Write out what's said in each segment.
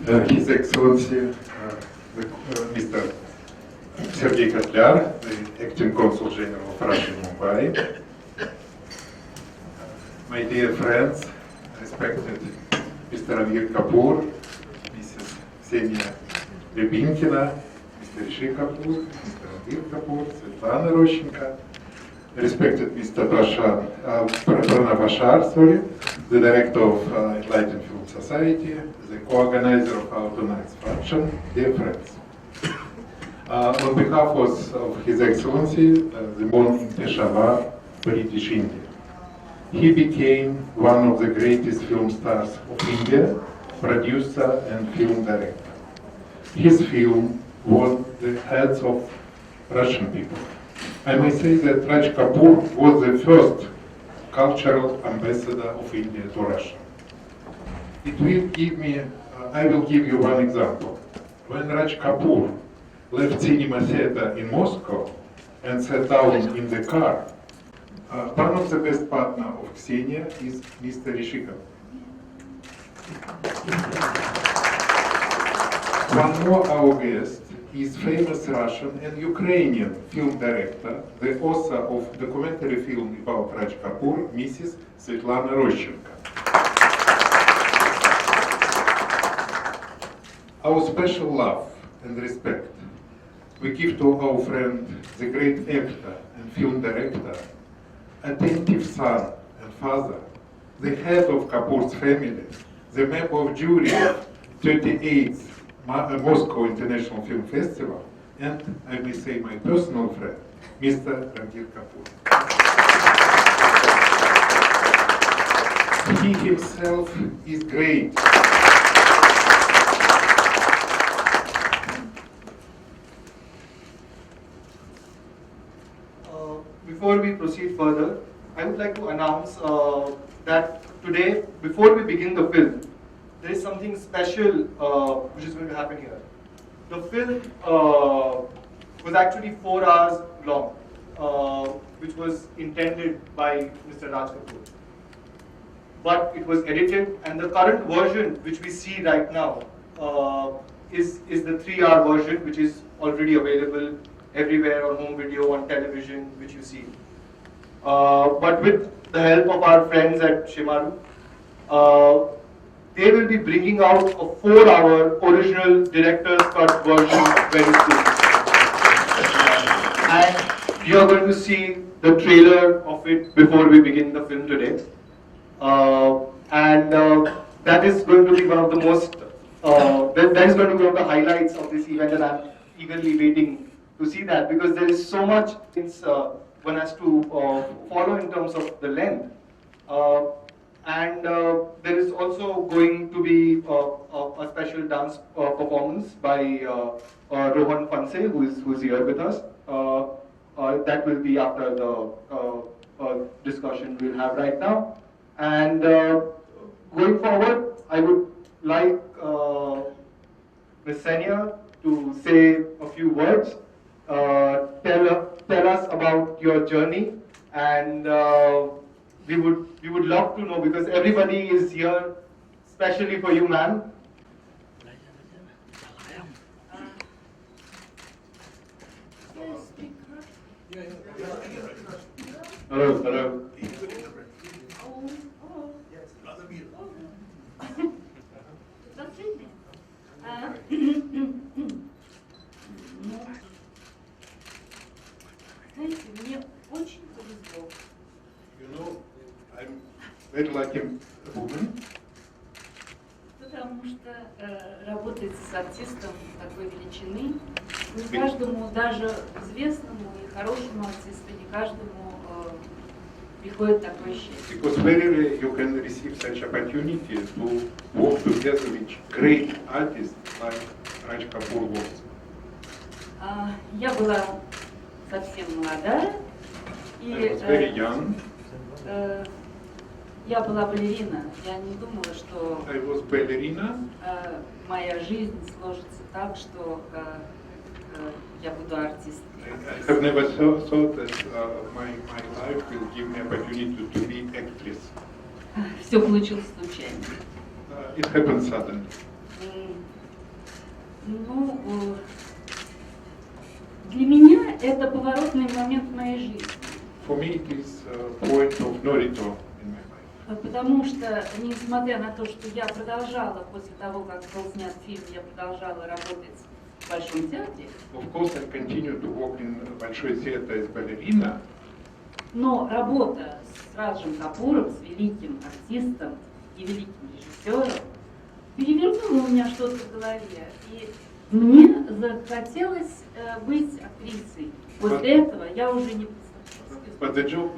His Excellency Mr. Sergei Kotlyar, the Acting Consul General of Russia in Mumbai, my dear friends, respected Mr. Kapoor, Mrs. Ksenia Rybinkina, Mr. Shri Kapoor, Mr. Kapoor, Svetlana Roshchenko, respected Mr. Pranav Bashar, the director of Enlightened Film Society, the co-organizer of our tonight's function, dear friends. On behalf of His Excellency, the born in Peshawar, British India, he became one of the greatest film stars of India, producer and film director. His film won the heads of Russian people. I may say that Raj Kapoor was the first cultural ambassador of India to Russia. I will give you one example. When Raj Kapoor left cinema theater in Moscow and sat down in the car, one of the best partner of Ksenia is Mr. Rishikov. One more our guest is famous Russian and Ukrainian film director, the author of documentary film about Raj Kapoor, Mrs. Svetlana Roshchenko. Our special love and respect we give to our friend, the great actor and film director, attentive son and father, the head of Kapoor's family, the member of jury of 38th Moscow International Film Festival, and I may say my personal friend, Mr. Kapoor. He himself is great. Before we proceed further, I would like to announce that today, before we begin the film, there is something special which is going to happen here. The film was actually 4 hours long, which was intended by Mr. Raj Kapoor. But it was edited, and the current version which we see right now is the 3-hour version, which is already available everywhere on home video, on television, which you see. But with the help of our friends at Shimaru, they will be bringing out a 4-hour original director's cut version very soon. And you are going to see the trailer of it before we begin the film today. That is going to be one of the most, that is going to be one of the highlights of this event, and I'm eagerly waiting to see that, because there is so much one has to follow in terms of the length. There is also going to be a special dance performance by Rohan Fanse, who is here with us. That will be after the discussion we'll have right now. And going forward, I would like Ms. Ksenia to say a few words. Tell us about your journey, and we would love to know, because everybody is here especially for you, ma'am. Hello. Знаете, мне очень повезло. You know, I'm very lucky woman. Потому что работать с артистом такой величины, не каждому, даже известному и хорошему артисту, не каждому приходит такое счастье. Because very rarely you can receive such opportunity to work together with great artists like Raj Kapoor was. Я была совсем молодая, и я была балерина. Я не думала, что моя жизнь сложится так, что я буду артисткой. I have never thought that my life will give me opportunity to be actress. Все получилось случайно. It happened suddenly. Ну, для меня это поворотный момент в моей жизни. For me, it is a point of no return in my life. Потому что, несмотря на то, что я продолжала, после того, как был снят фильм, я продолжала работать в Большом театре, Of course, I continue to work in Большой театр as ballerina, но работа с Раджем Капуром, с великим артистом и великим режиссером, перевернула у меня что-то в голове. И мне захотелось быть актрисой. После этого я уже не but the job,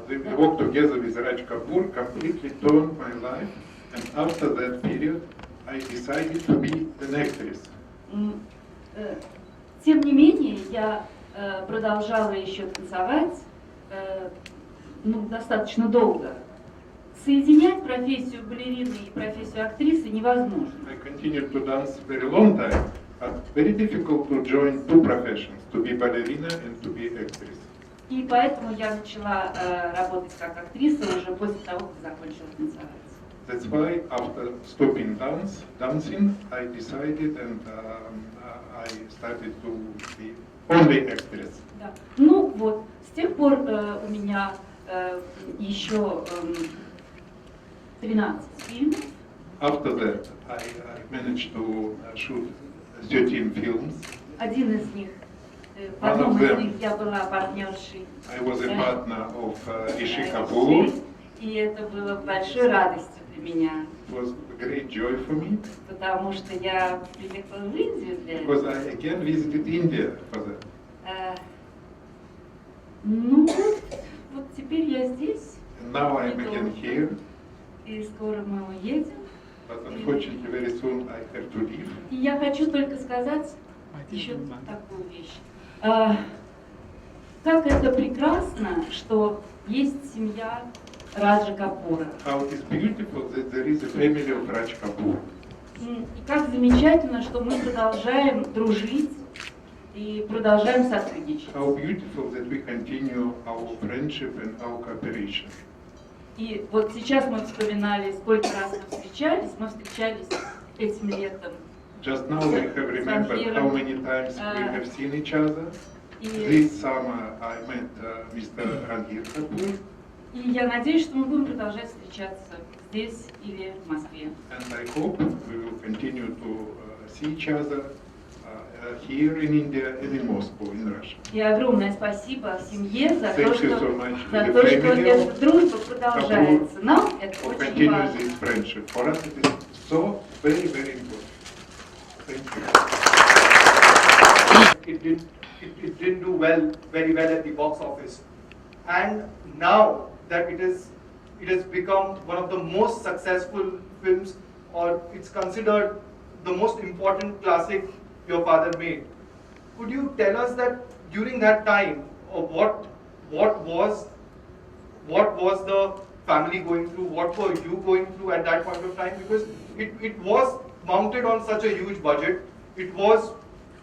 the work together with Raj Kapoor completely turned my life, and after that period, I decided to be an actress. Тем не менее, я продолжала еще танцевать достаточно долго. Соединять профессию балерины и профессию актрисы невозможно. I continued to dance very long time, but very difficult to join two professions, to be ballerina and to be actress. И поэтому я начала работать как актриса уже после того, как закончила танцевать. That's why after stopping dancing, I decided and I started to be only actress. Да. Ну вот, с тех пор у меня еще 13 фильмов. After that, I managed to shoot 13 films. Один из них, в одном из них я была партнершей. I was a partner of Shri Kapoor. И это было большой радостью для меня. It was a great joy for me. Потому что я приехала в Индию для этого. Because I again visited India for that. Ну вот теперь я здесь. And now I am again here. И скоро мы уедем. But unfortunately, very soon I have to leave. И я хочу только сказать еще такую вещь. Как это прекрасно, что есть семья Раджа Капура. How it is beautiful that there is a family of Raj Kapoor. И как замечательно, что мы продолжаем дружить и продолжаем сотрудничать. How beautiful that we continue our friendship and our cooperation. И вот сейчас мы вспоминали, сколько раз мы встречались этим летом. Just now we have remembered how many times we have seen each other. This summer I met Mr. Ranveer Kapoor. И я надеюсь, что мы будем продолжать встречаться здесь или в Москве. And I hope we will continue to see each other here in India and in Moscow, in Russia. И огромное спасибо семье за то, Thank you что so much to эта the family of дружба продолжается. Нам это for очень continue важно. this friendship. For us it is so very, very important. Thank you. It didn't do very well at the box office, and now that it has become one of the most successful films, or it's considered the most important classic your father made. Could you tell us that during that time, what was the family going through? What were you going through at that point of time? Because it was mounted on such a huge budget. It was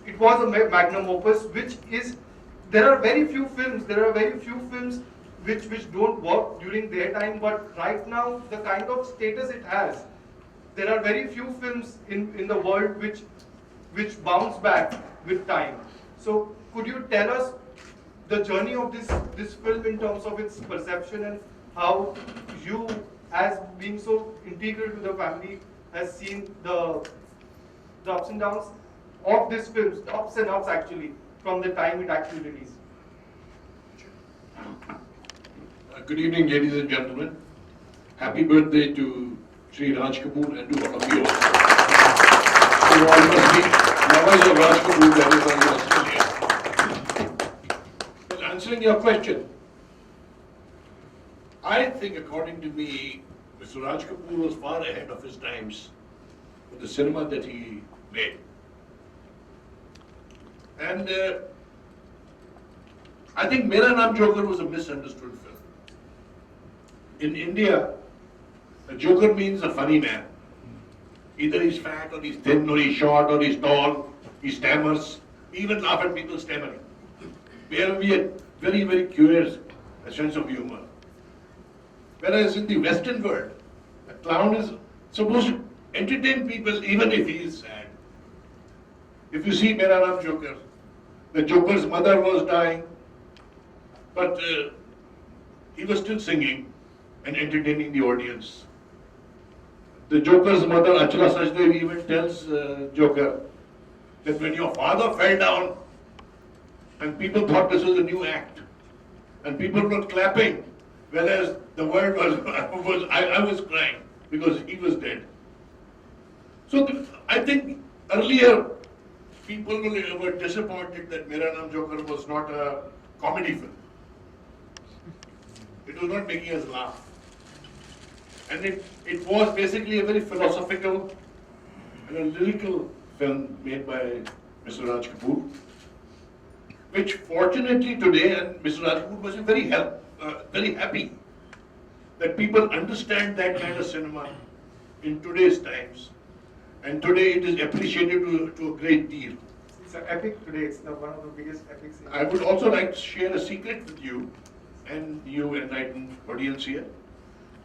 a magnum opus, which is, there are very few films which don't work during their time, but right now the kind of status it has, there are very few films in the world which bounce back with time. So could you tell us the journey of this film in terms of its perception, and how you, as being so integral to the family, has seen the ups and downs of this film, the ups and ups actually, from the time it actually released? Good evening, ladies and gentlemen. Happy birthday to Shri Raj Kapoor and to all of you also. You all must be lovers of Raj Kapoor, that is why you are still here. Well, answering your question, I think, according to me, Mr. Raj Kapoor was far ahead of his times with the cinema that he made. And I think Mera Naam Joker was a misunderstood film. In India, a joker means a funny man. Either he's fat, or he's thin, or he's short, or he's tall, he stammers. We even laugh at people stammering. We have a very, very curious sense of humor. Whereas in the Western world, a clown is supposed to entertain people even if he is sad. If you see Mera Naam Joker, the Joker's mother was dying, but he was still singing and entertaining the audience. The Joker's mother, Achla Sajdev, even tells Joker that when your father fell down and people thought this was a new act and people were clapping, whereas the world was, I was crying because he was dead. So I think earlier people were disappointed that Mera Naam Joker was not a comedy film. It was not making us laugh. And it was basically a very philosophical and a lyrical film made by Mr. Raj Kapoor, which fortunately today, and Mr. Raj Kapoor was very happy that people understand that kind of cinema in today's times. And today it is appreciated to a great deal. It's an epic today. It's one of the biggest epics. I would also like to share a secret with you and you enlightened audience here,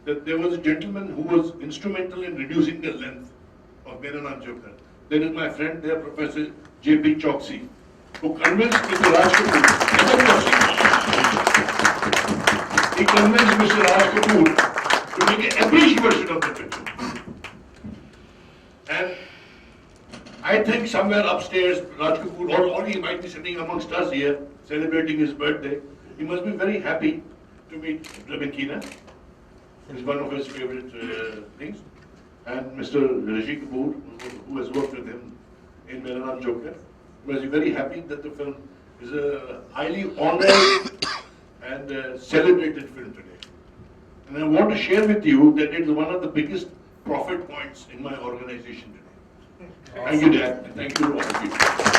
that there was a gentleman who was instrumental in reducing the length of Mera Naam Joker. That is my friend there, Professor J.P. Choksi, who convinced Mr. Raj Kapoor, he convinced Mr. Raj Kapoor to make an epic version of the picture. And I think somewhere upstairs, Raj Kapoor, or he might be sitting amongst us here, celebrating his birthday. He must be very happy to meet Rabinkina. It's one of his favorite things. And Mr. Rishi Kapoor, who has worked with him in Mera Naam Joker, was very happy that the film is a highly honored and celebrated film today. And I want to share with you that it is one of the biggest profit points in my organization today. Thank you, Dad, and thank you all of you.